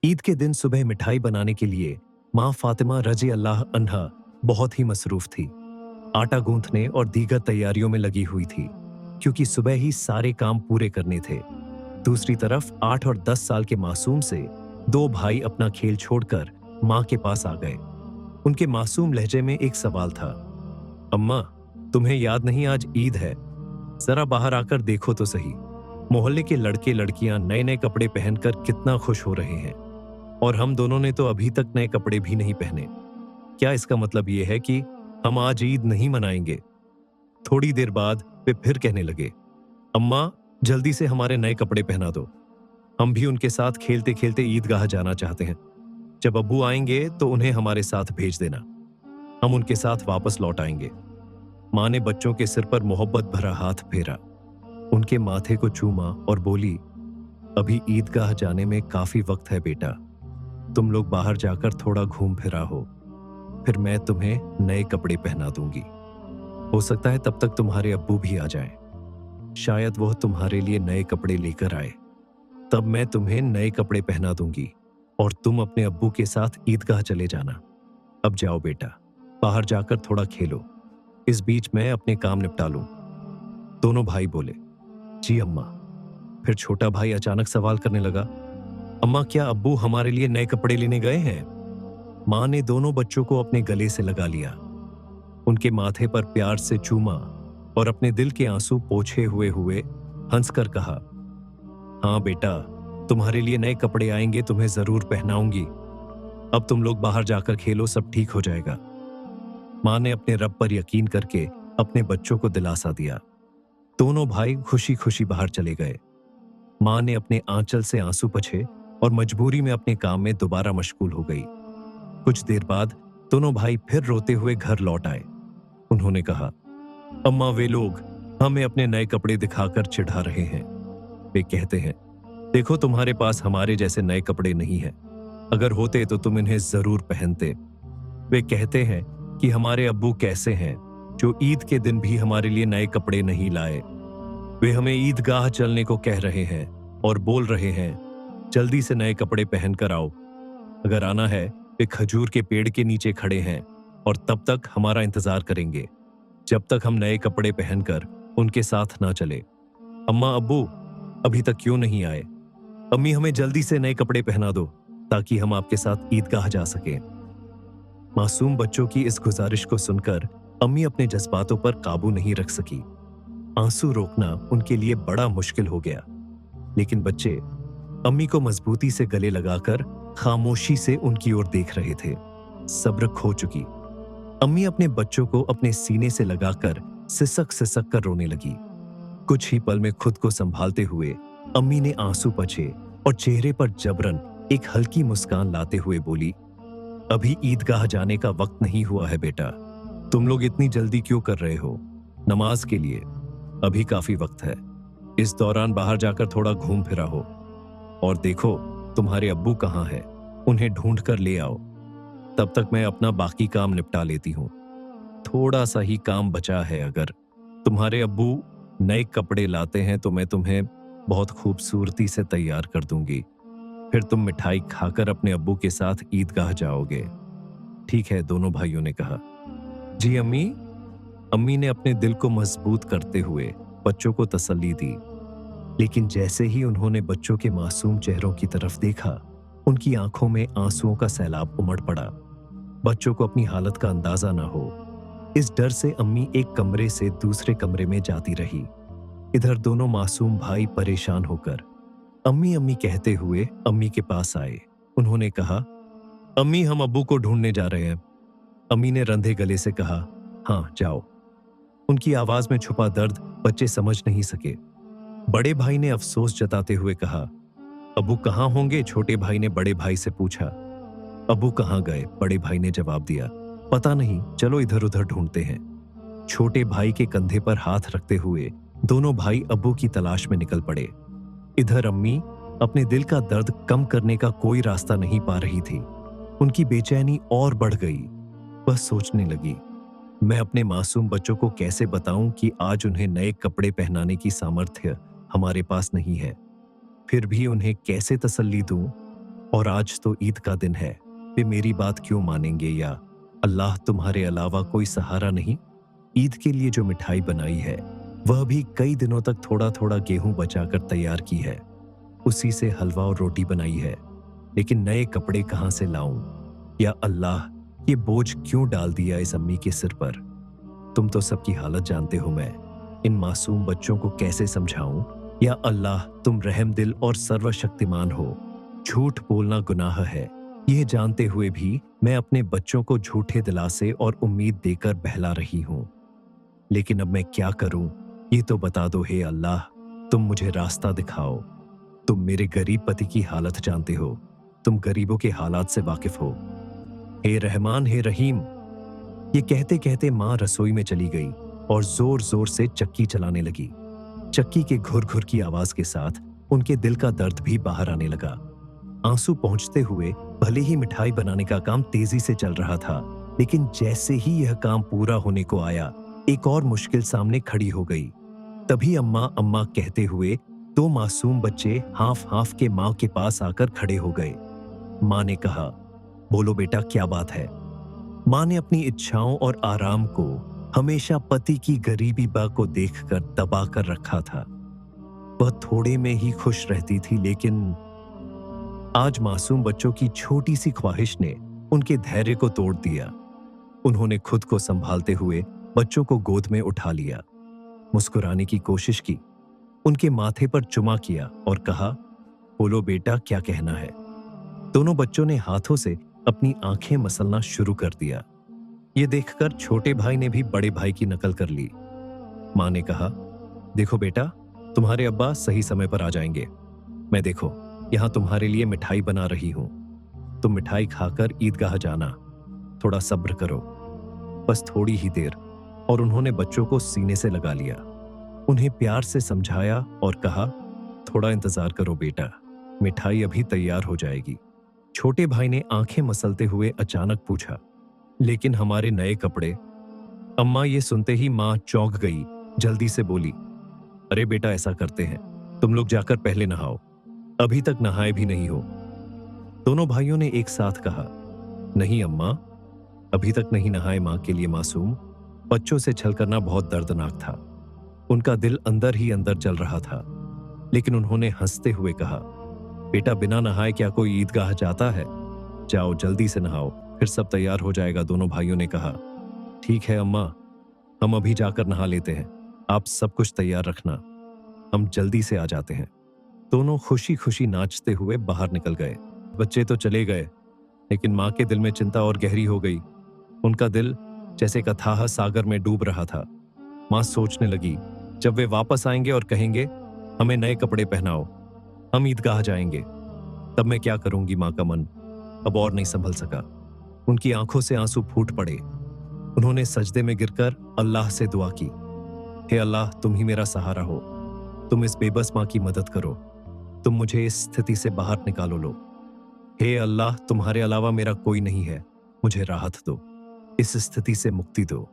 ईद के दिन सुबह मिठाई बनाने के लिए माँ फातिमा रजी अल्लाह अन्हा बहुत ही मसरूफ थी। आटा गूंथने और दीगर तैयारियों में लगी हुई थी, क्योंकि सुबह ही सारे काम पूरे करने थे। दूसरी तरफ 8 और 10 साल के मासूम से दो भाई अपना खेल छोड़कर माँ के पास आ गए। उनके मासूम लहजे में एक सवाल था। अम्मा, तुम्हें याद नहीं आज ईद है? जरा बाहर आकर देखो तो सही। मोहल्ले के लड़के लड़कियां नए नए कपड़े पहनकर कितना खुश हो रहे हैं, और हम दोनों ने तो अभी तक नए कपड़े भी नहीं पहने। क्या इसका मतलब यह है कि हम आज ईद नहीं मनाएंगे? थोड़ी देर बाद वे फिर कहने लगे, अम्मा, जल्दी से हमारे नए कपड़े पहना दो। हम भी उनके साथ खेलते खेलते ईदगाह जाना चाहते हैं। जब अब्बू आएंगे तो उन्हें हमारे साथ भेज देना। हम उनके साथ वापस लौट आएंगे। माँ ने बच्चों के सिर पर मोहब्बत भरा हाथ फेरा, उनके माथे को चूमा और बोली, अभी ईदगाह जाने में काफी वक्त है बेटा। तुम लोग बाहर जाकर थोड़ा घूम फिरा हो, फिर मैं तुम्हें नए कपड़े पहना दूंगी। हो सकता है तब तक तुम्हारे अब्बू भी आ जाएं। शायद वह तुम्हारे लिए नए कपड़े लेकर आए। तब मैं तुम्हें नए कपड़े पहना दूंगी और तुम अपने अब्बू के साथ ईदगाह चले जाना। अब जाओ बेटा, बाहर जाकर थोड़ा खेलो। इस बीच मैं अपने काम निपटा लूं। दोनों भाई बोले, जी अम्मा। फिर छोटा भाई अचानक सवाल करने लगा, अम्मा, क्या अब्बू हमारे लिए नए कपड़े लेने गए हैं? माँ ने दोनों बच्चों को अपने गले से लगा लिया, उनके माथे पर प्यार से चूमा और अपने दिल के आंसू पोंछे हुए हुए हंसकर कहा, हाँ बेटा, तुम्हारे लिए नए कपड़े आएंगे, तुम्हें जरूर पहनाऊंगी। अब तुम लोग बाहर जाकर खेलो, सब ठीक हो जाएगा। माँ ने अपने रब पर यकीन करके अपने बच्चों को दिलासा दिया। दोनों भाई खुशी खुशी बाहर चले गए। माँ ने अपने आंचल से आंसू पोंछे और मजबूरी में अपने काम में दोबारा मशगूल हो गई। कुछ देर बाद दोनों भाई फिर रोते हुए घर लौट आए। उन्होंने कहा, अम्मा, वे लोग हमें अपने नए कपड़े दिखाकर चिढ़ा रहे हैं। वे कहते हैं, देखो, तुम्हारे पास हमारे जैसे नए कपड़े नहीं हैं। अगर होते तो तुम इन्हें जरूर पहनते। वे कहते हैं कि हमारे अब्बू कैसे हैं, जो ईद के दिन भी हमारे लिए नए कपड़े नहीं लाए। वे हमें ईदगाह चलने को कह रहे हैं और बोल रहे हैं, जल्दी से नए कपड़े पहन कर आओ। अगर आना है, वे खजूर के पेड़ के नीचे खड़े हैं और तब तक हमारा इंतजार करेंगे, जब तक हम नए कपड़े पहनकर उनके साथ ना चले। अम्मा, अब्बू अभी तक क्यों नहीं आए? अम्मी, हमें जल्दी से नए कपड़े पहना दो ताकि हम आपके साथ ईदगाह जा सकें। मासूम बच्चों की इस गुजारिश को सुनकर अम्मी अपने जज्बातों पर काबू नहीं रख सकी। आंसू रोकना उनके लिए बड़ा मुश्किल हो गया, लेकिन बच्चे अम्मी को मजबूती से गले लगाकर खामोशी से उनकी ओर देख रहे थे। सब्र खो चुकी अम्मी अपने बच्चों को अपने सीने से लगाकर सिसक सिसक कर रोने लगी। कुछ ही पल में खुद को संभालते हुए अम्मी ने आंसू पोंछे और चेहरे पर जबरन एक हल्की मुस्कान लाते हुए बोली, अभी ईदगाह जाने का वक्त नहीं हुआ है बेटा। तुम लोग इतनी जल्दी क्यों कर रहे हो? नमाज के लिए अभी काफी वक्त है। इस दौरान बाहर जाकर थोड़ा घूम फिरा हो। और देखो, तुम्हारे अब्बू कहाँ हैं, उन्हें ढूंढ कर ले आओ। तब तक मैं अपना बाकी काम निपटा लेती हूँ। थोड़ा सा ही काम बचा है। अगर तुम्हारे अब्बू नए कपड़े लाते हैं तो मैं तुम्हें बहुत खूबसूरती से तैयार कर दूंगी। फिर तुम मिठाई खाकर अपने अब्बू के साथ ईदगाह जाओगे। ठीक है, दोनों भाइयों ने कहा। जी अम्मी। अम्मी ने अपने दिल को मजबूत करते हुए बच्चों को तसल्ली दी, लेकिन जैसे ही उन्होंने बच्चों के मासूम चेहरों की तरफ देखा, उनकी आंखों में आंसुओं का सैलाब उमड़ पड़ा। बच्चों को अपनी हालत का अंदाजा ना हो, इस डर से अम्मी एक कमरे से दूसरे कमरे में जाती रही। इधर दोनों मासूम भाई परेशान होकर अम्मी अम्मी कहते हुए अम्मी के पास आए। उन्होंने कहा, अम्मी, हम अब्बू को ढूंढने जा रहे हैं। अम्मी ने रंधे गले से कहा, हाँ जाओ। उनकी आवाज में छुपा दर्द बच्चे समझ नहीं सके। बड़े भाई ने अफसोस जताते हुए कहा, अब्बू कहाँ होंगे? छोटे भाई ने बड़े भाई से पूछा। अब्बू कहाँ गए? बड़े भाई ने जवाब दिया, पता नहीं, चलो इधर उधर ढूंढते हैं। छोटे भाई के कंधे पर हाथ रखते हुए दोनों भाई अब्बू की तलाश में निकल पड़े। इधर अम्मी अपने दिल का दर्द कम करने का कोई रास्ता नहीं पा रही थी। उनकी बेचैनी और बढ़ गई। वह सोचने लगी, मैं अपने मासूम बच्चों को कैसे बताऊं कि आज उन्हें नए कपड़े पहनाने की सामर्थ्य हमारे पास नहीं है। फिर भी उन्हें कैसे तसल्ली दूं? और आज तो ईद का दिन है, वे मेरी बात क्यों मानेंगे? या अल्लाह तुम्हारे अलावा कोई सहारा नहीं? ईद के लिए जो मिठाई बनाई है वह भी कई दिनों तक थोड़ा थोड़ा गेहूं बचाकर तैयार की है, उसी से हलवा और रोटी बनाई है। लेकिन नए कपड़े कहां से लाऊं? या अल्लाह, ये बोझ क्यों डाल दिया इस अम्मी के सिर पर? तुम तो सबकी हालत जानते हो, मैं इन मासूम बच्चों को कैसे समझाऊं? या अल्लाह, तुम रहम दिल और सर्वशक्तिमान हो। झूठ बोलना गुनाह है, यह जानते हुए भी मैं अपने बच्चों को झूठे दिलासे और उम्मीद देकर बहला रही हूं। लेकिन अब मैं क्या करूं? ये तो बता दो हे अल्लाह, तुम मुझे रास्ता दिखाओ। तुम मेरे गरीब पति की हालत जानते हो, तुम गरीबों के हालात से वाकिफ हो। हे रहमान, हे रहीम। ये कहते कहते मां रसोई में चली गई और जोर जोर से चक्की चलाने लगी। चक्की के घुर घुर की आवाज के साथ उनके दिल का दर्द भी बाहर आने लगा। आंसू पहुंचते हुए भले ही मिठाई बनाने का काम तेजी से चल रहा था, लेकिन जैसे ही यह काम पूरा होने को आया, एक और मुश्किल सामने खड़ी हो गई। तभी अम्मा अम्मा कहते हुए दो मासूम बच्चे हाफ हाफ के मां के पास आकर खड़े हो गए। मां ने कहा, बोलो बेटा, क्या बात है? मां ने अपनी इच्छाओं और आराम को हमेशा पति की गरीबी बा को देखकर दबा कर रखा था। वह थोड़े में ही खुश रहती थी, लेकिन आज मासूम बच्चों की छोटी सी ख्वाहिश ने उनके धैर्य को तोड़ दिया। उन्होंने खुद को संभालते हुए बच्चों को गोद में उठा लिया, मुस्कुराने की कोशिश की, उनके माथे पर चुमा किया और कहा, बोलो बेटा, क्या कहना है? दोनों बच्चों ने हाथों से अपनी आंखें मसलना शुरू कर दिया। ये देखकर छोटे भाई ने भी बड़े भाई की नकल कर ली। मां ने कहा, देखो बेटा, तुम्हारे अब्बा सही समय पर आ जाएंगे। मैं देखो यहां तुम्हारे लिए मिठाई बना रही हूं, तुम मिठाई खाकर ईदगाह जाना। थोड़ा सब्र करो, बस थोड़ी ही देर। और उन्होंने बच्चों को सीने से लगा लिया, उन्हें प्यार से समझाया और कहा, थोड़ा इंतजार करो बेटा, मिठाई अभी तैयार हो जाएगी। छोटे भाई ने आंखें मसलते हुए अचानक पूछा, लेकिन हमारे नए कपड़े? अम्मा ये सुनते ही मां चौंक गई, जल्दी से बोली, अरे बेटा, ऐसा करते हैं, तुम लोग जाकर पहले नहाओ, अभी तक नहाए भी नहीं हो। दोनों भाइयों ने एक साथ कहा, नहीं अम्मा, अभी तक नहीं नहाए। मां के लिए मासूम बच्चों से छल करना बहुत दर्दनाक था। उनका दिल अंदर ही अंदर जल रहा था, लेकिन उन्होंने हंसते हुए कहा, बेटा, बिना नहाए क्या कोई ईदगाह जाता है? जाओ जल्दी से नहाओ, फिर सब तैयार हो जाएगा। दोनों भाइयों ने कहा, ठीक है अम्मा, हम अभी जाकर नहा लेते हैं, आप सब कुछ तैयार रखना, हम जल्दी से आ जाते हैं। दोनों खुशी खुशी नाचते हुए बाहर निकल गए। बच्चे तो चले गए, लेकिन मां के दिल में चिंता और गहरी हो गई। उनका दिल जैसे एक अथाह सागर में डूब रहा था। मां सोचने लगी, जब वे वापस आएंगे और कहेंगे, हमें नए कपड़े पहनाओ, हम ईदगाह जाएंगे, तब मैं क्या करूंगी? मां का मन अब और नहीं संभल सका, उनकी आंखों से आंसू फूट पड़े। उन्होंने सजदे में गिरकर अल्लाह से दुआ की, हे अल्लाह, तुम ही मेरा सहारा हो, तुम इस बेबस मां की मदद करो, तुम मुझे इस स्थिति से बाहर निकालो लो। हे अल्लाह, तुम्हारे अलावा मेरा कोई नहीं है, मुझे राहत दो, इस स्थिति से मुक्ति दो।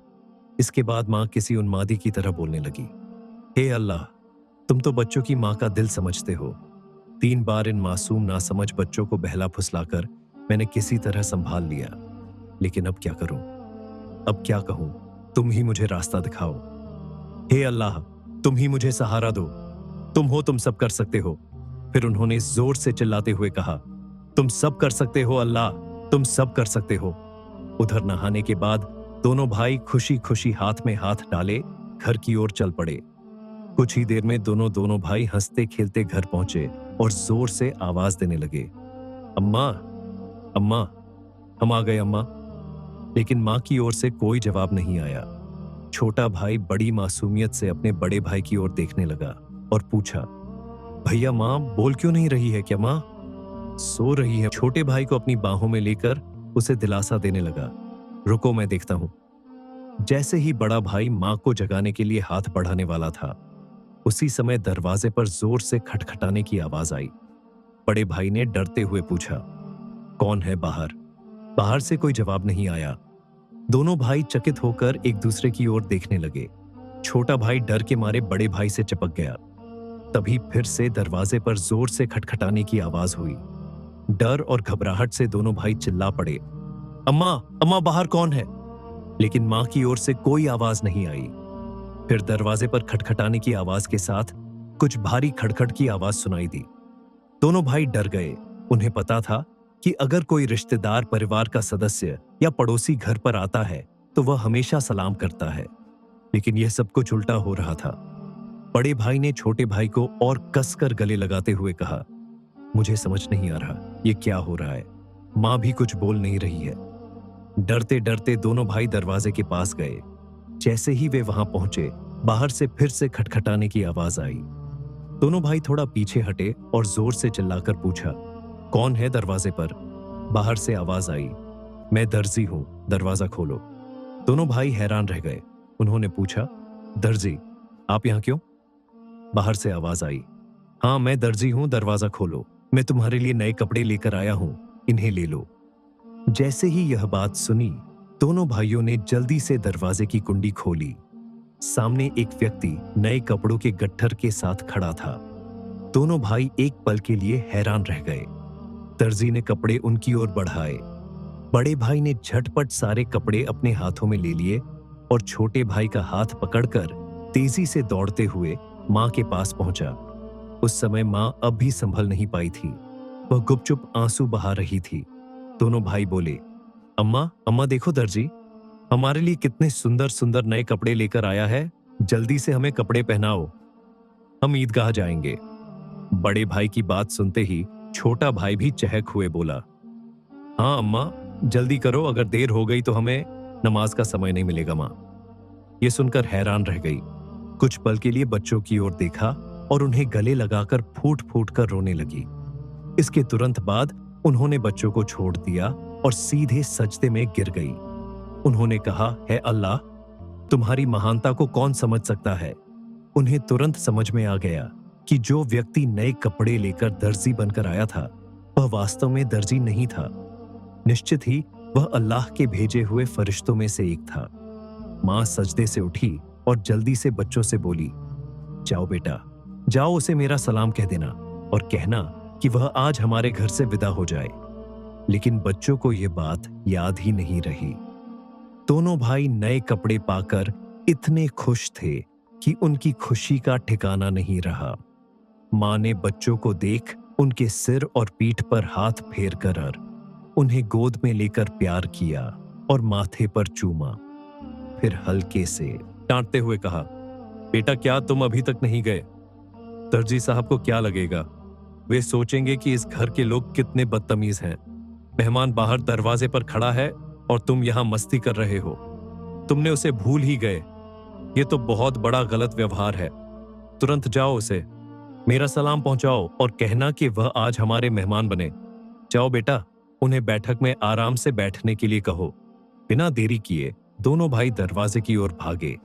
इसके बाद मां किसी उन्मादी की तरह बोलने लगी, हे अल्लाह, तुम तो बच्चों की मां का दिल समझते हो। 3 बार इन मासूम नासमझ बच्चों को बहला फुसलाकर मैंने किसी तरह संभाल लिया, लेकिन अब क्या करूं? अब क्या कहूं? तुम ही मुझे रास्ता दिखाओ। हे अल्लाह, तुम ही मुझे सहारा दो, तुम हो, तुम सब कर सकते हो। फिर उन्होंने जोर से चिल्लाते हुए कहा, तुम सब कर सकते हो अल्लाह, तुम सब कर सकते हो। उधर नहाने के बाद दोनों भाई खुशी खुशी हाथ में हाथ डाले घर की ओर चल पड़े। कुछ ही देर में दोनों भाई हंसते खेलते घर पहुंचे और जोर से आवाज देने लगे, अम्मा, अम्मा, हम आ गए अम्मा। लेकिन मां की ओर से कोई जवाब नहीं आया। छोटा भाई बड़ी मासूमियत से अपने बड़े भाई की ओर देखने लगा और पूछा, भैया, मां बोल क्यों नहीं रही है? क्या मां सो रही है? छोटे भाई को अपनी बाहों में लेकर उसे दिलासा देने लगा, रुको मैं देखता हूं। जैसे ही बड़ा भाई मां को जगाने के लिए हाथ बढ़ाने वाला था, उसी समय दरवाजे पर जोर से खटखटाने की आवाज आई। बड़े भाई ने डरते हुए पूछा, कौन है बाहर? बाहर से कोई जवाब नहीं आया। दोनों भाई चकित होकर एक दूसरे की ओर देखने लगे। छोटा भाई डर के मारे बड़े भाई से चिपक गया। तभी फिर से दरवाजे पर जोर से खटखटाने की आवाज हुई। डर और घबराहट से दोनों भाई चिल्ला पड़े, अम्मा, अम्मा बाहर कौन है? लेकिन मां की ओर से कोई आवाज नहीं आई। फिर दरवाजे पर खटखटाने की आवाज के साथ कुछ भारी खड़खड़ की आवाज सुनाई दी। दोनों भाई डर गए। उन्हें पता था कि अगर कोई रिश्तेदार, परिवार का सदस्य या पड़ोसी घर पर आता है तो वह हमेशा सलाम करता है, लेकिन यह सब कुछ उल्टा हो रहा था। बड़े भाई ने छोटे भाई को और कसकर गले लगाते हुए कहा, मुझे समझ नहीं आ रहा ये क्या हो रहा है। मां भी कुछ बोल नहीं रही है। डरते डरते दोनों भाई दरवाजे के पास गए। जैसे ही वे वहां पहुंचे, बाहर से फिर से खटखटाने की आवाज आई। दोनों भाई थोड़ा पीछे हटे और जोर से चिल्लाकर पूछा, कौन है दरवाजे पर? बाहर से आवाज आई, मैं दर्जी हूं, दरवाजा खोलो। दोनों भाई हैरान रह गए। उन्होंने पूछा, दर्जी, आप यहां क्यों? बाहर से आवाज आई, हाँ मैं दर्जी हूं, दरवाजा खोलो। मैं तुम्हारे लिए नए कपड़े लेकर आया हूं, इन्हें ले लो। जैसे ही यह बात सुनी, दोनों भाइयों ने जल्दी से दरवाजे की कुंडी खोली। सामने एक व्यक्ति नए कपड़ों के गट्ठर के साथ खड़ा था। दोनों भाई एक पल के लिए हैरान रह गए। दर्जी ने कपड़े उनकी ओर बढ़ाए। बड़े भाई ने झटपट सारे कपड़े अपने हाथों में ले लिए और छोटे भाई का हाथ पकड़कर तेजी से दौड़ते हुए मां के पास पहुंचा। उस समय मां अब भी संभल नहीं पाई थी। वह गुपचुप आंसू बहा रही थी। दोनों भाई बोले, अम्मा, अम्मा देखो दर्जी हमारे लिए कितने सुंदर सुंदर नए कपड़े लेकर आया है। जल्दी से हमें कपड़े पहनाओ, हम ईदगाह जाएंगे। बड़े भाई की बात सुनते ही छोटा भाई भी चहक हुए बोला, हाँ अम्मा, जल्दी करो, अगर देर हो गई तो हमें नमाज का समय नहीं मिलेगा। मां ये सुनकर हैरान रह गई। कुछ पल के लिए बच्चों की ओर देखा और उन्हें गले लगाकर फूट फूट कर रोने लगी। इसके तुरंत बाद उन्होंने बच्चों को छोड़ दिया और सीधे सजदे में गिर गई। उन्होंने कहा, है अल्लाह, तुम्हारी महानता को कौन समझ सकता है। उन्हें तुरंत समझ में आ गया कि जो व्यक्ति नए कपड़े लेकर दर्जी बनकर आया था वह वास्तव में दर्जी नहीं था। निश्चित ही वह अल्लाह के भेजे हुए फरिश्तों में से एक था। मां सजदे से उठी और जल्दी से बच्चों से बोली, जाओ बेटा, जाओ, उसे मेरा सलाम कह देना और कहना कि वह आज हमारे घर से विदा हो जाए। लेकिन बच्चों को यह बात याद ही नहीं रही। दोनों भाई नए कपड़े पाकर इतने खुश थे कि उनकी खुशी का ठिकाना नहीं रहा। मां ने बच्चों को देख उनके सिर और पीठ पर हाथ फेर कर उन्हें गोद में लेकर प्यार किया और माथे पर चूमा। फिर हल्के से डांटते हुए कहा, बेटा क्या तुम अभी तक नहीं गए? दर्जी साहब को क्या लगेगा? वे सोचेंगे कि इस घर के लोग कितने बदतमीज हैं। मेहमान बाहर दरवाजे पर खड़ा है और तुम यहां मस्ती कर रहे हो। तुमने उसे भूल ही गए। ये तो बहुत बड़ा गलत व्यवहार है। तुरंत जाओ, उसे मेरा सलाम पहुंचाओ और कहना कि वह आज हमारे मेहमान बने। जाओ बेटा, उन्हें बैठक में आराम से बैठने के लिए कहो। बिना देरी किए दोनों भाई दरवाजे की ओर भागे,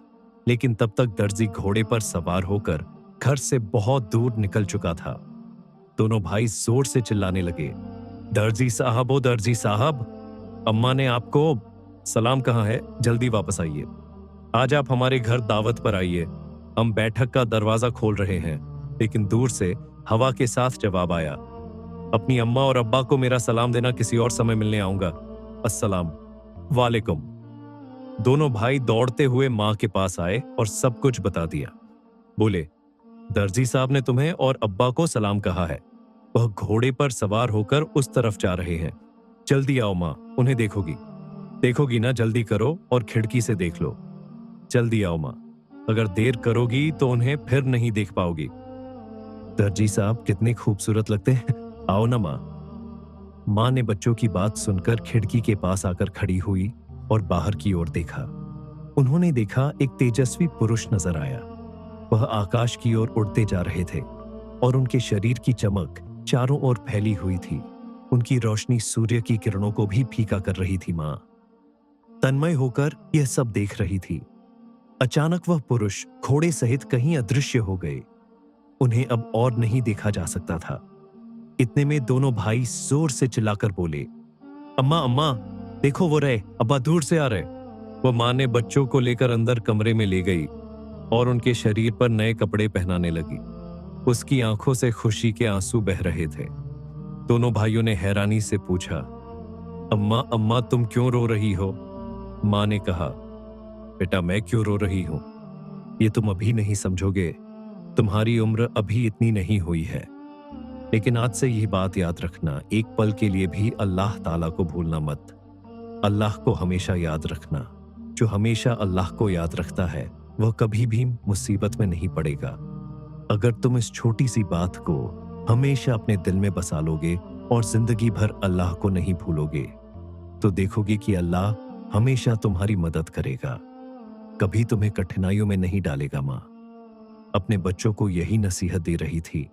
लेकिन तब तक दर्जी घोड़े पर सवार होकर घर से बहुत दूर निकल चुका था। दोनों भाई जोर से चिल्लाने लगे, दर्जी साहब, ओ दर्जी साहब, अम्मा ने आपको सलाम कहा है, जल्दी वापस आइए। आज आप हमारे घर दावत पर आइए। हम बैठक का दरवाजा खोल रहे हैं। लेकिन दूर से हवा के साथ जवाब आया, अपनी अम्मा और अब्बा को मेरा सलाम देना, किसी और समय मिलने आऊंगा। अस्सलाम वालेकुम। दोनों भाई दौड़ते हुए मां के पास आए और सब कुछ बता दिया। बोले, दर्जी साहब ने तुम्हें और अब्बा को सलाम कहा है। वह घोड़े पर सवार होकर उस तरफ जा रहे हैं। जल्दी आओ मां, उन्हें देखोगी ना, जल्दी करो और खिड़की से देख लो। जल्दी आओ मां, अगर देर करोगी तो उन्हें फिर नहीं देख पाओगी। दर्जी साहब कितने खूबसूरत लगते हैं, आओ ना मां। मां ने बच्चों की बात सुनकर खिड़की के पास आकर खड़ी हुई और बाहर की ओर देखा। उन्होंने देखा एक तेजस्वी पुरुष नजर आया। वह आकाश की ओर उड़ते जा रहे थे और उनके शरीर की चमक चारों ओर फैली हुई थी। उनकी रोशनी सूर्य की किरणों को भी फीका कर रही थी। मां तन्मय होकर यह सब देख रही थी। अचानक वह पुरुष घोड़े सहित कहीं अदृश्य हो गए। उन्हें अब और नहीं देखा जा सकता था। इतने में दोनों भाई जोर से चिल्लाकर बोले, अम्मा, अम्मा देखो, वो रहे, अब्बा दूर से आ रहे। वह मां ने बच्चों को लेकर अंदर कमरे में ले गई और उनके शरीर पर नए कपड़े पहनाने लगी। उसकी आंखों से खुशी के आंसू बह रहे थे। दोनों भाइयों ने हैरानी से पूछा, अम्मा अम्मा तुम क्यों रो रही हो? माँ ने कहा, बेटा मैं क्यों रो रही हूं? ये तुम अभी नहीं समझोगे, तुम्हारी उम्र अभी इतनी नहीं हुई है। लेकिन आज से यही बात याद रखना, एक पल के लिए भी अल्लाह ताला को भूलना मत। अल्लाह को हमेशा याद रखना। जो हमेशा अल्लाह को याद रखता है वह कभी भी मुसीबत में नहीं पड़ेगा। अगर तुम इस छोटी सी बात को हमेशा अपने दिल में बसा लोगे और जिंदगी भर अल्लाह को नहीं भूलोगे, तो देखोगे कि अल्लाह हमेशा तुम्हारी मदद करेगा, कभी तुम्हें कठिनाइयों में नहीं डालेगा। माँ अपने बच्चों को यही नसीहत दे रही थी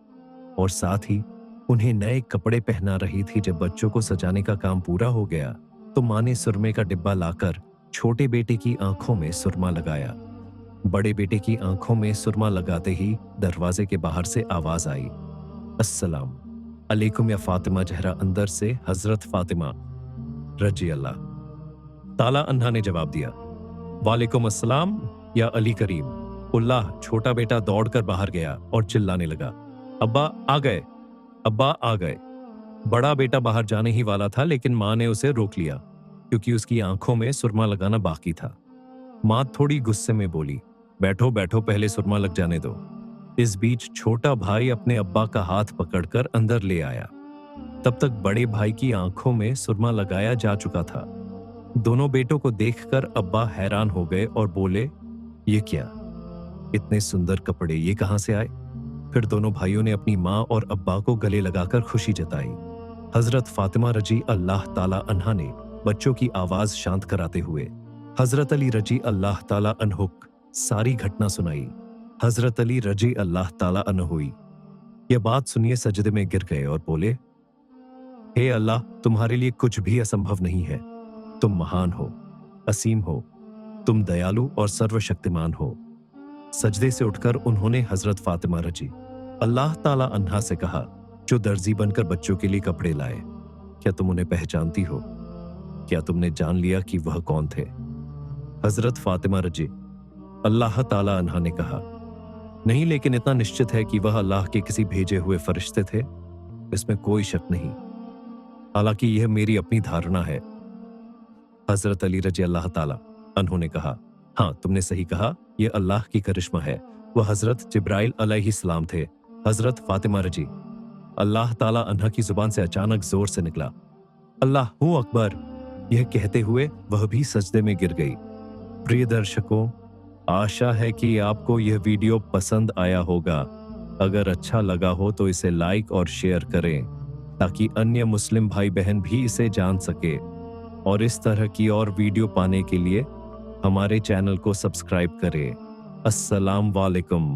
और साथ ही उन्हें नए कपड़े पहना रही थी। जब बच्चों को सजाने का काम पूरा हो गया तो माँ ने सुरमे का डिब्बा लाकर छोटे बेटे की आंखों में सुरमा लगाया। बड़े बेटे की आंखों में सुरमा लगाते ही दरवाजे के बाहर से आवाज आई, अस्सलाम अलैकुम या फातिमा जहरा। अंदर से हजरत फातिमा रजी अल्लाह ताला अन्हा ने जवाब दिया, वालेकुम अस्सलाम या अली करीम। उल्लाह छोटा बेटा दौड़कर बाहर गया और चिल्लाने लगा, अब्बा आ गए, अब्बा आ गए। बड़ा बेटा बाहर जाने ही वाला था लेकिन माँ ने उसे रोक लिया क्योंकि उसकी आंखों में सुरमा लगाना बाकी था। माँ थोड़ी गुस्से में बोली, बैठो बैठो पहले सुरमा लग जाने दो। इस बीच छोटा भाई अपने अब्बा का हाथ पकड़कर अंदर ले आया। तब तक बड़े भाई की आंखों में सुरमा लगाया जा चुका था। दोनों बेटों को देखकर अब्बा हैरान हो गए और बोले, ये क्या, इतने सुंदर कपड़े ये कहां से आए? फिर दोनों भाइयों ने अपनी माँ और अब्बा को गले लगाकर खुशी जताई। हजरत फातिमा रजी अल्लाह ताला अन्हा ने बच्चों की आवाज शांत कराते हुए हजरत अली रजी अल्लाह ताला अन्हो सारी घटना सुनाई। हजरत अली रजी अल्लाह ताला अन्हुई यह बात सुनिए सजदे में गिर गए और बोले, हे अल्लाह, तुम्हारे लिए कुछ भी असंभव नहीं है। तुम महान हो, असीम हो, तुम दयालु और सर्वशक्तिमान हो। सजदे से उठकर उन्होंने हजरत फातिमा रजी अल्लाह ताला अन्हा से कहा, जो दर्जी बनकर बच्चों के लिए कपड़े लाए, क्या तुम उन्हें पहचानती हो? क्या तुमने जान लिया कि वह कौन थे? हजरत फातिमा रजी अल्लाह ताला अन्हा ने कहा, नहीं, लेकिन इतना निश्चित है कि वह अल्लाह के किसी भेजे हुए फरिश्ते थे, इसमें कोई शक नहीं। हालांकि यह मेरी अपनी धारणा है। हजरत अली रजी अल्लाह ताला अन्हो ने कहा, हाँ तुमने सही कहा, यह अल्लाह की करिश्मा है। वह हजरत जिब्राइल अलैहिस्सलाम थे। हजरत फातिमा रजी अल्लाह ताला अन्हा की जुबान से अचानक जोर से निकला, अल्लाहू अकबर। यह कहते हुए वह भी सजदे में गिर गई। प्रिय दर्शकों, आशा है कि आपको यह वीडियो पसंद आया होगा। अगर अच्छा लगा हो तो इसे लाइक और शेयर करें ताकि अन्य मुस्लिम भाई बहन भी इसे जान सके। और इस तरह की और वीडियो पाने के लिए हमारे चैनल को सब्सक्राइब करें। अस्सलाम वालेकुम।